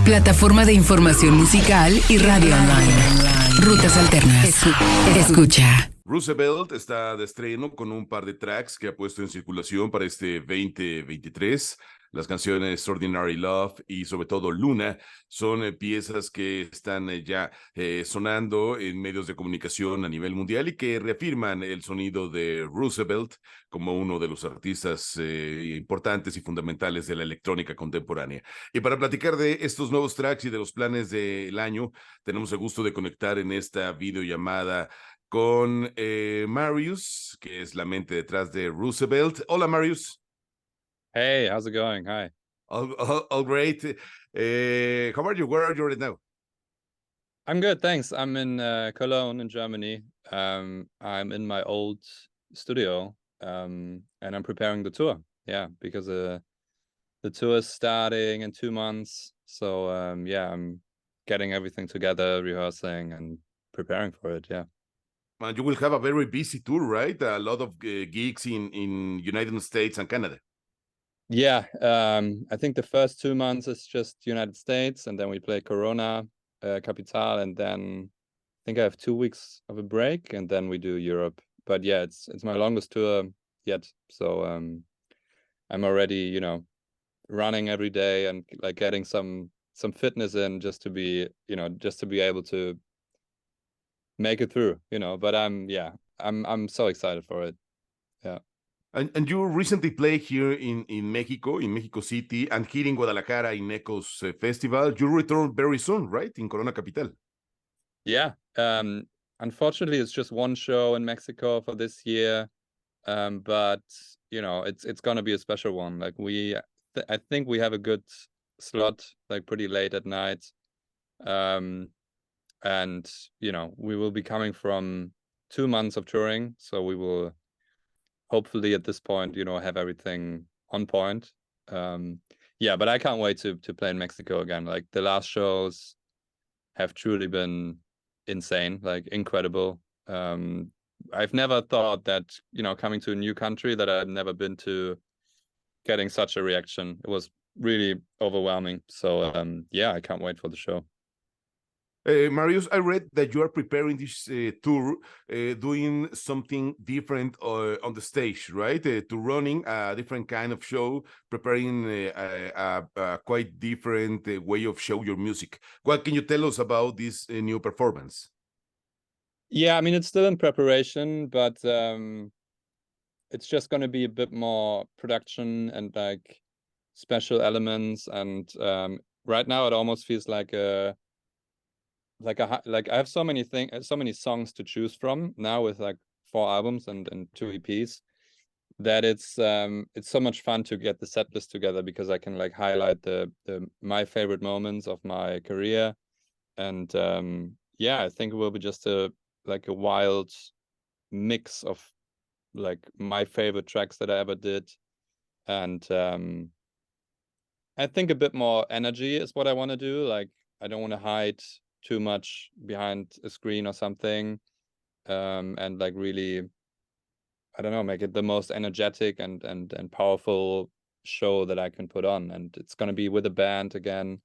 Plataforma de información musical y radio online. Rutas Alternas. Escucha. Roosevelt está de estreno con un par de tracks que ha puesto en circulación para este 2023. Las canciones Ordinary Love y sobre todo Luna son piezas que están ya sonando en medios de comunicación a nivel mundial y que reafirman el sonido de Roosevelt como uno de los artistas importantes y fundamentales de la electrónica contemporánea. Y para platicar de estos nuevos tracks y de los planes del año, tenemos el gusto de conectar en esta videollamada con Marius, que es la mente detrás de Roosevelt. Hola, Marius. Hey, how's it going? Hi. All great. How are you? Where are you right now? I'm good, thanks. I'm in Cologne in Germany. I'm in my old studio, and I'm preparing the tour. Yeah, because the tour is starting in 2 months. So yeah, I'm getting everything together, rehearsing and preparing for it. Yeah. And you will have a very busy tour, right? A lot of gigs in United States and Canada. Yeah, I think the first 2 months is just United States, and then we play Corona, Capital, and then I think I have 2 weeks of a break, and then we do Europe. But yeah, it's my longest tour yet, so I'm already, running every day and like getting some fitness in just to be, just to be able to make it through, But I'm so excited for it. Yeah. And you recently played here in Mexico City, and here in Guadalajara in Echoes Festival. You return very soon, right? In Corona Capital. Yeah. Unfortunately, it's just one show in Mexico for this year. But it's gonna be a special one. Like I think we have a good slot, like pretty late at night. And we will be coming from 2 months of touring, so we will hopefully at this point, have everything on point. Yeah, but I can't wait to play in Mexico again. Like the last shows have truly been insane, like incredible. I've never thought that, coming to a new country that I've never been to, getting such a reaction. It was really overwhelming. So yeah, I can't wait for the show. Marius, I read that you are preparing this tour, doing something different on the stage, right? To running a different kind of show, preparing a quite different way of show your music. What can you tell us about this new performance? Yeah, I mean, it's still in preparation, but it's just going to be a bit more production and like special elements. And right now it almost feels like I have so many songs to choose from now with like 4 albums and 2 EPs, that it's so much fun to get the set list together, because I can like highlight my favorite moments of my career. And yeah, I think it will be just a wild mix of like my favorite tracks that I ever did. And I think a bit more energy is what I want to do. Like I don't want to hide too much behind a screen or something, and like really, I don't know, make it the most energetic and powerful show that I can put on. And it's gonna be with a band again.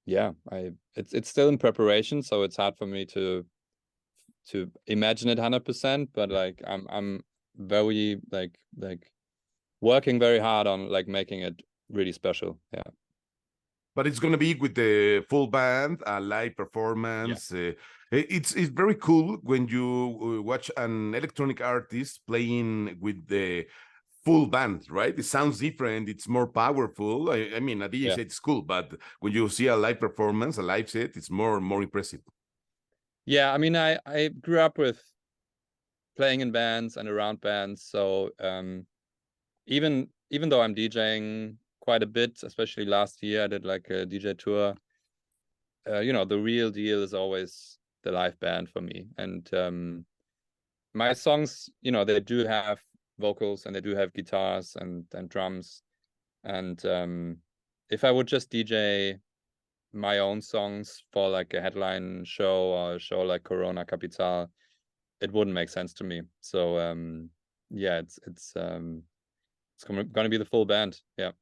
Yeah, it's still in preparation, so it's hard for me to imagine it 100%, but like I'm very like working very hard on like making it really special. Yeah. But it's going to be with the full band, a live performance. Yeah. It's very cool when you watch an electronic artist playing with the full band, right? It sounds different. It's more powerful. I mean, a DJ set is cool, but when you see a live performance, a live set, it's more impressive. Yeah, I mean, I grew up with playing in bands and around bands, so even though I'm DJing quite a bit, especially last year I did like a DJ tour, the real deal is always the live band for me. And my songs, they do have vocals and they do have guitars and drums, and if I would just DJ my own songs for like a headline show or a show like Corona Capital, it wouldn't make sense to me. So yeah, it's going to be the full band. Yeah.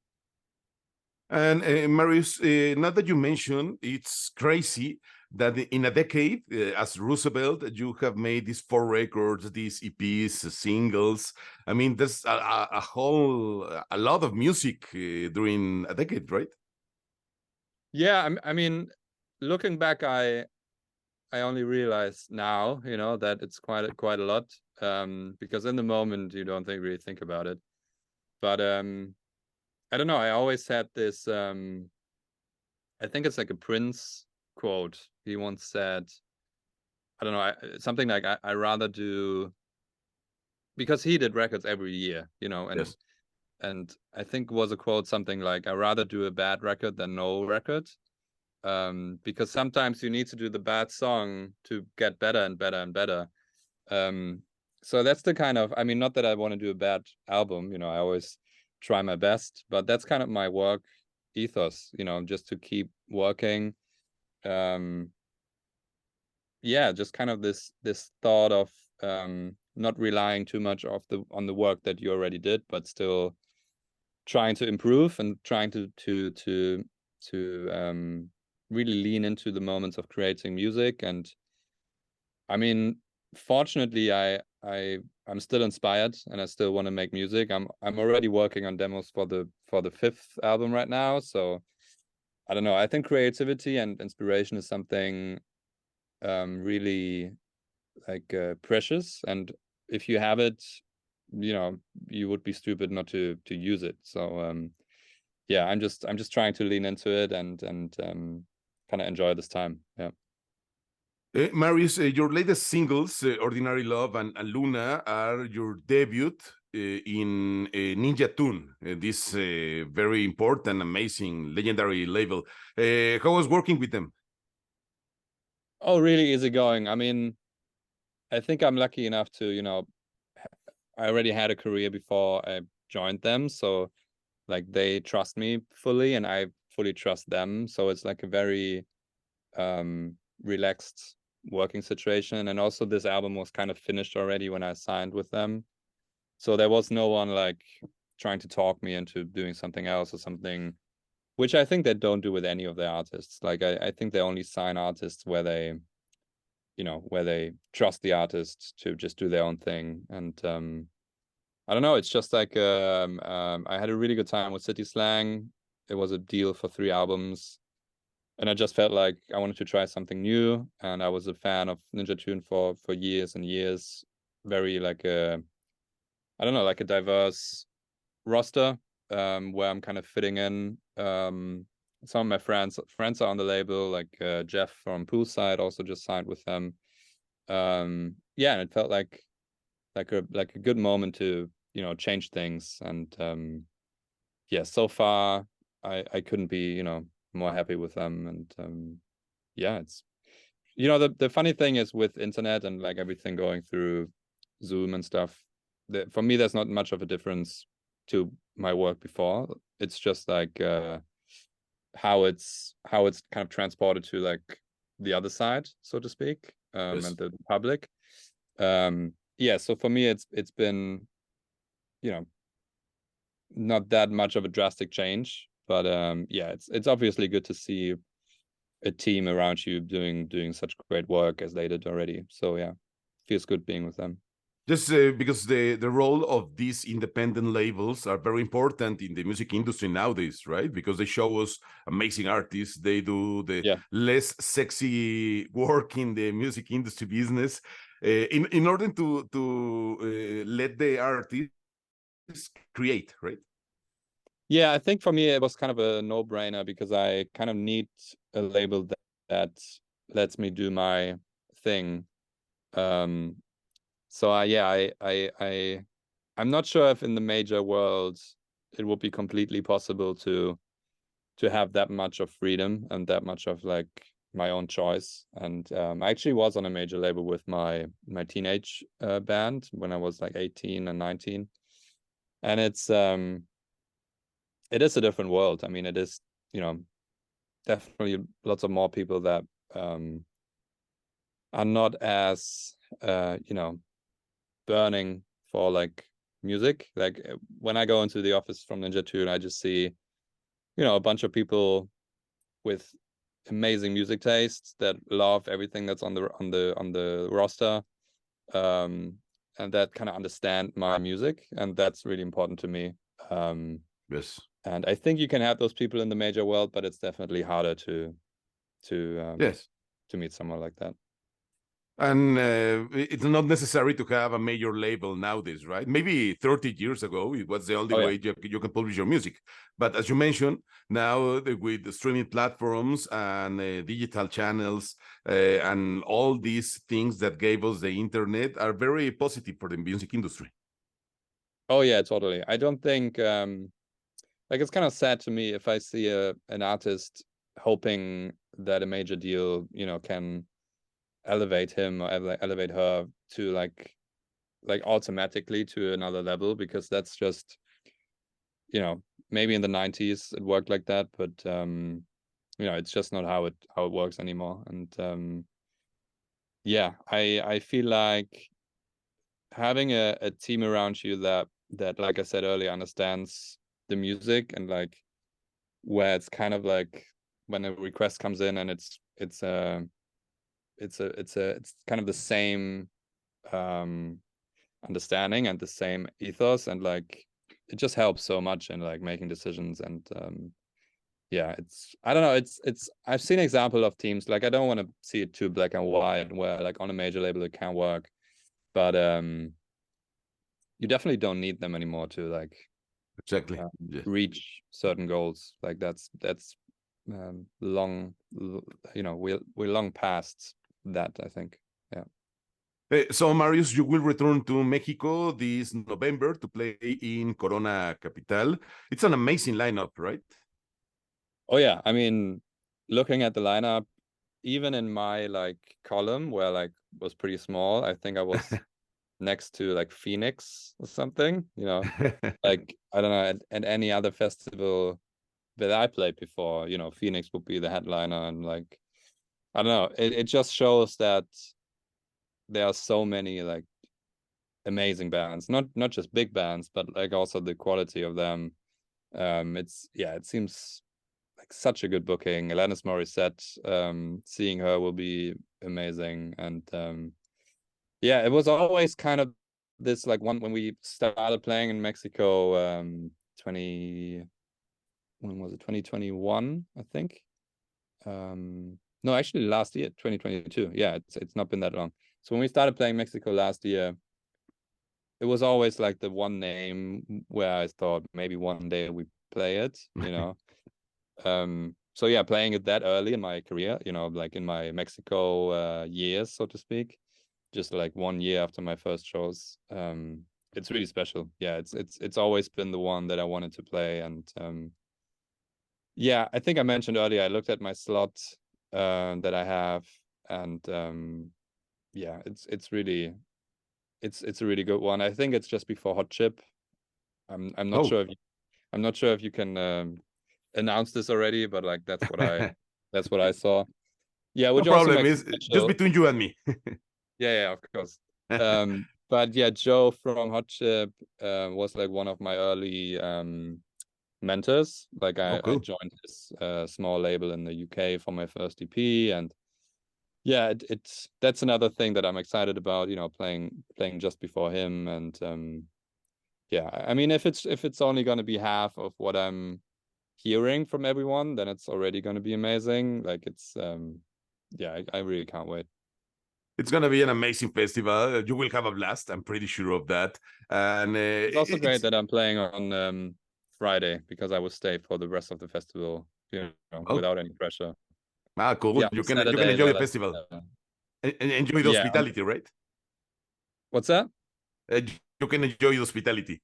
And Marius, now that you mentioned, it's crazy that in a decade, as Roosevelt, you have made these 4 records, these EPs, singles. I mean, there's a lot of music during a decade, right? Yeah, I mean, looking back, I only realize now, you know, that it's quite a lot. Because in the moment you don't really think about it. But I don't know. I always had this. I think it's like a Prince quote. He once said, I don't know, something like I rather do, because he did records every year, you know, Yes. and I think was a quote something like, I rather do a bad record than no record. Because sometimes you need to do the bad song to get better and better and better. So that's the kind of, I mean, not that I want to do a bad album, you know, I always try my best, but that's kind of my work ethos, you know, just to keep working. Yeah, just kind of this thought of not relying too much on the work that you already did, but still trying to improve and trying to really lean into the moments of creating music. And I mean, fortunately, I'm still inspired and I still want to make music. I'm already working on demos for the 5th album right now. So I don't know. I think creativity and inspiration is something really like precious. And if you have it, you know, you would be stupid not to use it. So yeah, I'm just trying to lean into it and kind of enjoy this time. Yeah. Marius, your latest singles, Ordinary Love and Luna, are your debut in Ninja Tune, this very important, amazing, legendary label. How was working with them? Oh, really easygoing. I mean, I think I'm lucky enough to, you know, I already had a career before I joined them. So like they trust me fully and I fully trust them. So it's like a very relaxed working situation. And also this album was kind of finished already when I signed with them. So there was no one like trying to talk me into doing something else or something, which I think they don't do with any of their artists. Like I think they only sign artists where they, you know, where they trust the artist to just do their own thing. And I don't know, it's just like I had a really good time with City Slang. It was a deal for 3 albums. And I just felt like I wanted to try something new. And I was a fan of Ninja Tune for years and years. Very like I don't know, like a diverse roster where I'm kind of fitting in. Some of my friends are on the label, like Jeff from Poolside also just signed with them. Yeah, and it felt like a good moment to, you know, change things. And yeah, so far I couldn't be, you know, more happy with them. And yeah, it's, you know, the funny thing is with internet and like everything going through Zoom and stuff, for me there's not much of a difference to my work before. It's just like how it's kind of transported to like the other side, so to speak, Yes. and the public. Yeah, so for me it's been, you know, not that much of a drastic change, but yeah, it's obviously good to see a team around you doing such great work as they did already. So yeah, feels good being with them. Just because the role of these independent labels are very important in the music industry nowadays, right? Because they show us amazing artists. They do the less sexy work in the music industry business, in order to let the artists create, right? Yeah, I think for me it was kind of a no-brainer because I kind of need a label that lets me do my thing. So I'm not sure if in the major world it would be completely possible to have that much of freedom and that much of like my own choice. And I actually was on a major label with my teenage band when I was like 18 and 19. And it is a different world. I mean, it is, you know, definitely lots of more people that are not as you know, burning for like music. Like when I go into the office from Ninja Tune, I just see a bunch of people with amazing music tastes that love everything that's on the roster, and that kind of understand my music, and that's really important to me. Yes. And I think you can have those people in the major world, but it's definitely harder to Yes. to meet someone like that. And it's not necessary to have a major label nowadays, right? Maybe 30 years ago, it was the only way you can publish your music. But as you mentioned, now with the streaming platforms and digital channels and all these things that gave us the internet are very positive for the music industry. Oh, yeah, totally. I don't think, it's kind of sad to me if I see an artist hoping that a major deal, can elevate him or elevate her to like automatically to another level, because that's just, maybe in the 90s it worked like that, but it's just not how it works anymore. And yeah, I feel like having a team around you that like I said earlier understands the music, and like where it's kind of like when a request comes in and it's kind of the same understanding and the same ethos, and like it just helps so much in like making decisions. And yeah, I don't know, it's I've seen example of teams, like I don't want to see it too black and white where like on a major label it can work, but you definitely don't need them anymore to like Exactly. reach certain goals. Like that's long, we're long past that, I think. Yeah. So, Marius, you will return to Mexico this November to play in Corona Capital. It's an amazing lineup, right? Oh, yeah. I mean, looking at the lineup, even in my like column where like was pretty small, I think I was next to like Phoenix or something, like, I don't know, at any other festival that I played before, Phoenix would be the headliner. And like, I don't know, it just shows that there are so many like amazing bands, not just big bands, but like also the quality of them. It seems like such a good booking. Alanis Morissette, seeing her will be amazing. And yeah, it was always kind of this like one when we started playing in Mexico, when was it, 2021, I think. No, actually last year, 2022. Yeah, it's not been that long. So when we started playing Mexico last year, it was always like the one name where I thought maybe one day we play it, So yeah, playing it that early in my career, like in my Mexico years, so to speak, just like 1 year after my first shows, it's really special. Yeah, it's always been the one that I wanted to play. And yeah, I think I mentioned earlier, I looked at my slot that I have, and yeah, it's a really good one. I think it's just before Hot Chip. I'm not sure if you can announce this already, but like that's what I saw. Yeah, which no also problem. makes It's just between you and me. yeah, of course. But yeah, Joe from Hot Chip was like one of my early mentors. Like I joined his small label in the UK for my first EP, and yeah, that's another thing that I'm excited about, playing just before him. And yeah, I mean, if it's only going to be half of what I'm hearing from everyone, then it's already going to be amazing. Like it's yeah, I really can't wait. It's going to be an amazing festival. You will have a blast. I'm pretty sure of that. And it's also great that I'm playing on Friday, because I will stay for the rest of the festival, without any pressure. Cool. Yeah, you can enjoy the festival. Enjoy the hospitality, right? What's that? You can enjoy the hospitality.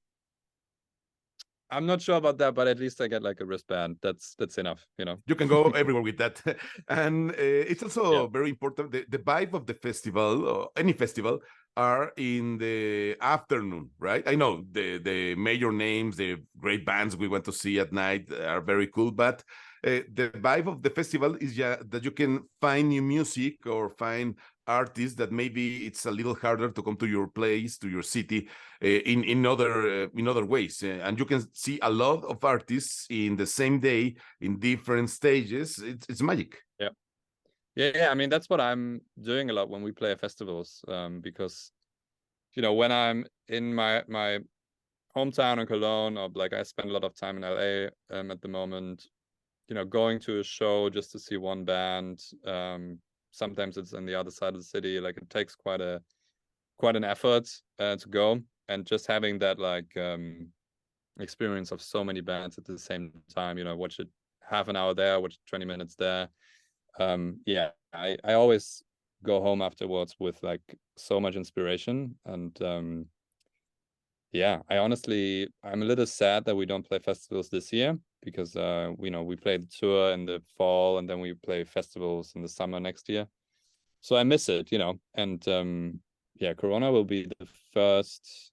I'm not sure about that, but at least I get like a wristband. That's enough, You can go everywhere with that. And it's also very important. The vibe of the festival, or any festival, are in the afternoon, right? I know the major names, the great bands we went to see at night are very cool, but the vibe of the festival is that you can find new music or find artists that maybe it's a little harder to come to your place, to your city, in other ways, and you can see a lot of artists in the same day in different stages. It's magic. Yeah. I mean, that's what I'm doing a lot when we play at festivals, because when I'm in my hometown in Cologne, or like I spend a lot of time in LA at the moment, going to a show just to see one band. Sometimes it's on the other side of the city. Like it takes quite an effort to go, and just having that like experience of so many bands at the same time. Watch it half an hour there, watch 20 minutes there. I always go home afterwards with like so much inspiration, and I'm a little sad that we don't play festivals this year, because we played the tour in the fall, and then we play festivals in the summer next year. So I miss it, and Corona will be the first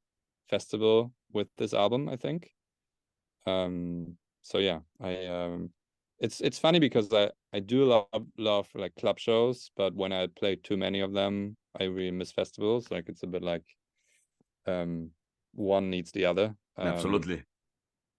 festival with this album, I think. It's funny because I do love like club shows, but when I play too many of them, I really miss festivals. Like it's a bit like one needs the other. Absolutely.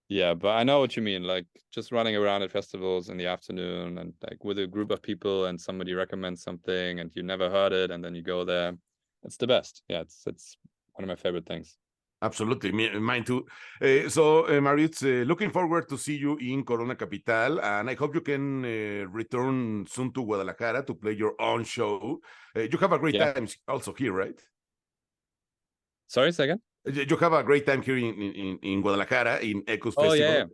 Yeah, but I know what you mean. Like just running around at festivals in the afternoon, and like with a group of people, and somebody recommends something and you never heard it, and then you go there. It's the best. Yeah, it's one of my favorite things. Absolutely, mine too. Marius, looking forward to see you in Corona Capital, and I hope you can return soon to Guadalajara to play your own show. You have a great time also here, right? Sorry, second. You have a great time here in Guadalajara in Ecos Festival. Yeah.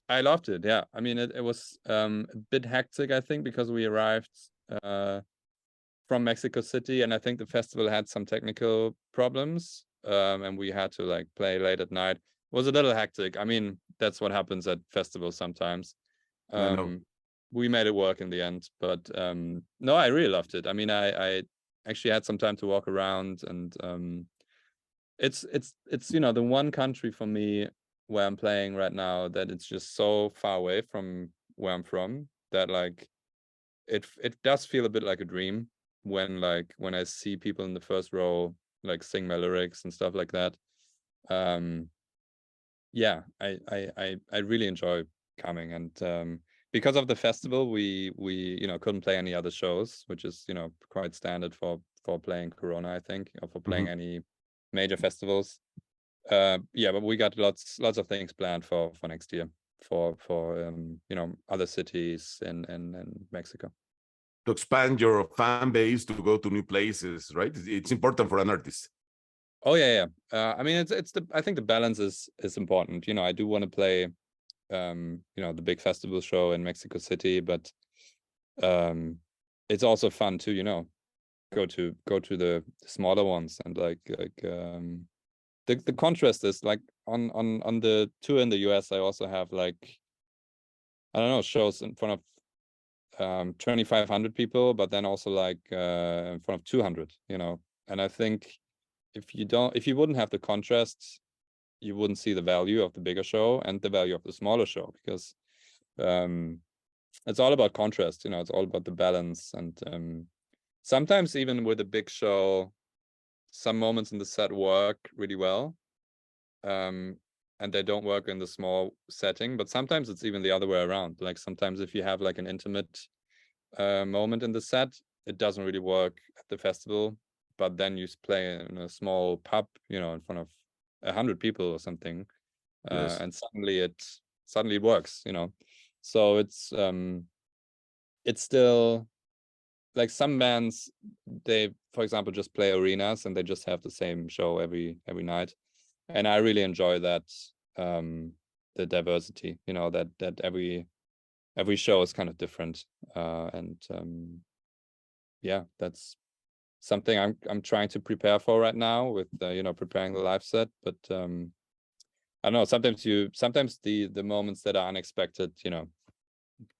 I loved it. Yeah, I mean it was a bit hectic, I think, because we arrived from Mexico City, and I think the festival had some technical problems. And we had to like play late at night. It was a little hectic. I mean, that's what happens at festivals sometimes. We made it work in the end, but no, I really loved it. I mean, I actually had some time to walk around, and it's the one country for me where I'm playing right now that it's just so far away from where I'm from that like it does feel a bit like a dream when I see people in the first row like sing my lyrics and stuff like that. I really enjoy coming, and because of the festival we couldn't play any other shows, which is quite standard for playing Corona, I think, or for playing any major festivals. But we got lots of things planned for next year for other cities in Mexico. To expand your fan base, to go to new places, right? It's important for an artist. Oh yeah. I mean, I think the balance is important. I do want to play, the big festival show in Mexico City, but it's also fun to, go to the smaller ones, and the contrast is like on the tour in the US. I also have like, I don't know, shows in front of 2,500 people, but then also like in front of 200, and I think if you wouldn't have the contrast, you wouldn't see the value of the bigger show and the value of the smaller show, because it's all about contrast. It's all about the balance, and sometimes even with a big show, some moments in the set work really well, and they don't work in the small setting. But sometimes it's even the other way around. Like sometimes if you have like an intimate moment in the set, it doesn't really work at the festival, but then you play in a small pub, in front of 100 people or something, and suddenly it works, So it's still like some bands, they, for example, just play arenas and they just have the same show every night. And I really enjoy that, the diversity, that every show is kind of different. That's something I'm trying to prepare for right now with preparing the live set. But I don't know, sometimes the moments that are unexpected,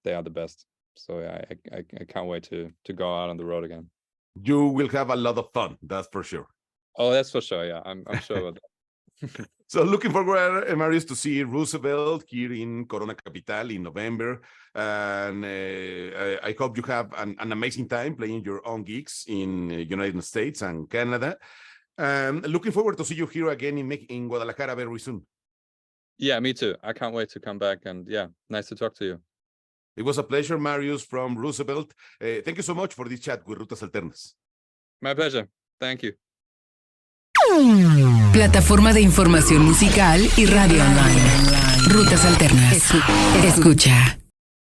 they are the best. So yeah, I can't wait to go out on the road again. You will have a lot of fun, that's for sure. Oh, that's for sure. Yeah, I'm sure about that. So looking forward, Marius, to see Roosevelt here in Corona Capital in November. And I hope you have an amazing time playing your own gigs in United States and Canada. Looking forward to see you here again in Guadalajara very soon. Yeah, me too. I can't wait to come back. And yeah, nice to talk to you. It was a pleasure, Marius from Roosevelt. Thank you so much for this chat with Rutas Alternas. My pleasure. Thank you. Plataforma de información musical y radio online. Rutas Alternas. Escucha.